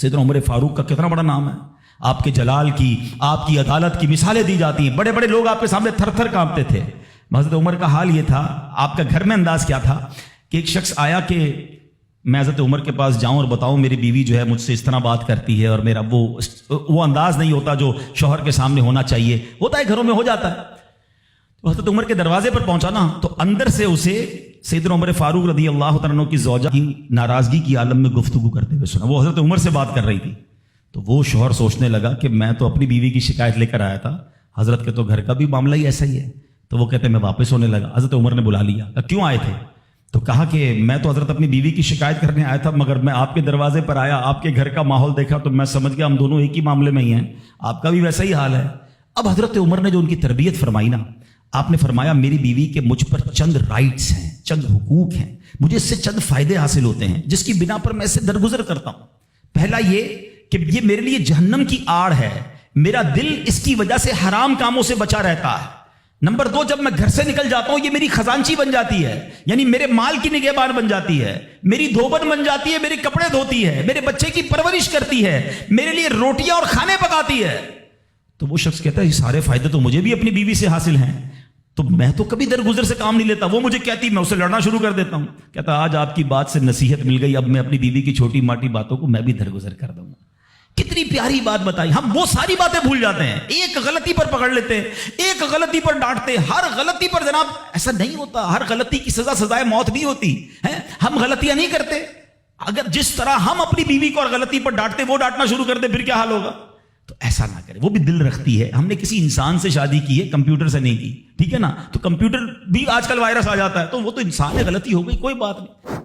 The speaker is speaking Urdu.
سیدنا عمر فاروق کا کتنا بڑا نام ہے، آپ کے جلال کی، آپ کی عدالت کی مثالیں دی جاتی ہیں، بڑے بڑے لوگ آپ کے سامنے تھر تھر کانپتے تھے۔ حضرت عمر کا حال یہ تھا، آپ کا گھر میں انداز کیا تھا کہ ایک شخص آیا کہ میں حضرت عمر کے پاس جاؤں اور بتاؤں میری بیوی جو ہے مجھ سے اس طرح بات کرتی ہے، اور میرا وہ انداز نہیں ہوتا جو شوہر کے سامنے ہونا چاہیے، ہوتا ہے گھروں میں ہو جاتا ہے۔ تو حضرت عمر کے دروازے پر پہنچا نا، تو اندر سے اسے سیدنا عمر فاروق رضی اللہ تعالیٰ عنہ کی زوجہ کی ناراضگی کی عالم میں گفتگو کرتے ہوئے سنا۔ وہ حضرت عمر سے بات کر رہی تھی، تو وہ شوہر سوچنے لگا کہ میں تو اپنی بیوی کی شکایت لے کر آیا تھا، حضرت کے تو گھر کا بھی معاملہ ہی ایسا ہی ہے۔ تو وہ کہتے میں واپس ہونے لگا، حضرت عمر نے بلا لیا، کہا کیوں آئے تھے؟ تو کہا کہ میں تو حضرت اپنی بیوی کی شکایت کرنے آیا تھا، مگر میں آپ کے دروازے پر آیا، آپ کے گھر کا ماحول دیکھا تو میں سمجھ گیا ہم دونوں ایک ہی معاملے میں ہی ہیں، آپ کا بھی ویسا ہی حال ہے۔ اب حضرت عمر نے جو ان کی تربیت فرمائی نا، آپ نے فرمایا میری بیوی کے مجھ پر چند رائٹس ہیں، چند حقوق ہیں، مجھے اس سے چند فائدے حاصل ہوتے ہیں جس کی بنا پر میں اس سے درگزر کرتا ہوں۔ پہلا یہ کہ یہ میرے لیے جہنم کی آڑ ہے، میرا دل اس کی وجہ سے حرام کاموں سے بچا رہتا ہے۔ نمبر دو، جب میں گھر سے نکل جاتا ہوں یہ میری خزانچی بن جاتی ہے، یعنی میرے مال کی نگہبان بن جاتی ہے، میری دھوبن بن جاتی ہے، میرے کپڑے دھوتی ہے، میرے بچے کی پرورش کرتی ہے، میرے لیے روٹیاں اور کھانے پکاتی ہے۔ تو وہ شخص کہتا ہے یہ سارے فائدے تو مجھے بھی اپنی بیوی سے حاصل ہیں، تو میں تو کبھی درگزر سے کام نہیں لیتا، وہ مجھے کہتی میں اسے لڑنا شروع کر دیتا ہوں۔ کہتا آج آپ کی بات سے نصیحت مل گئی، اب میں اپنی بیوی کی چھوٹی ماٹی باتوں کو میں بھی درگزر کر دوں گا۔ کتنی پیاری بات بتائی، ہم وہ ساری باتیں بھول جاتے ہیں، ایک غلطی پر پکڑ لیتے ہیں، ایک غلطی پر ڈانٹتے ہیں، ہر غلطی پر جناب ایسا نہیں ہوتا، ہر غلطی کی سزا سزائے موت نہیں ہوتی ہے، ہم غلطیاں نہیں کرتے۔ اگر جس طرح ہم اپنی بیوی کو اور غلطی پر ڈانٹتے وہ ڈانٹنا شروع کر دے پھر کیا حال ہوگا؟ تو ایسا نہ کرے، وہ بھی دل رکھتی ہے، ہم نے کسی انسان سے شادی کی ہے، کمپیوٹر سے نہیں کی، ٹھیک ہے نا؟ تو کمپیوٹر بھی آج کل وائرس آ جاتا ہے، تو وہ تو انسان ہے، غلطی ہو گئی، کوئی بات نہیں۔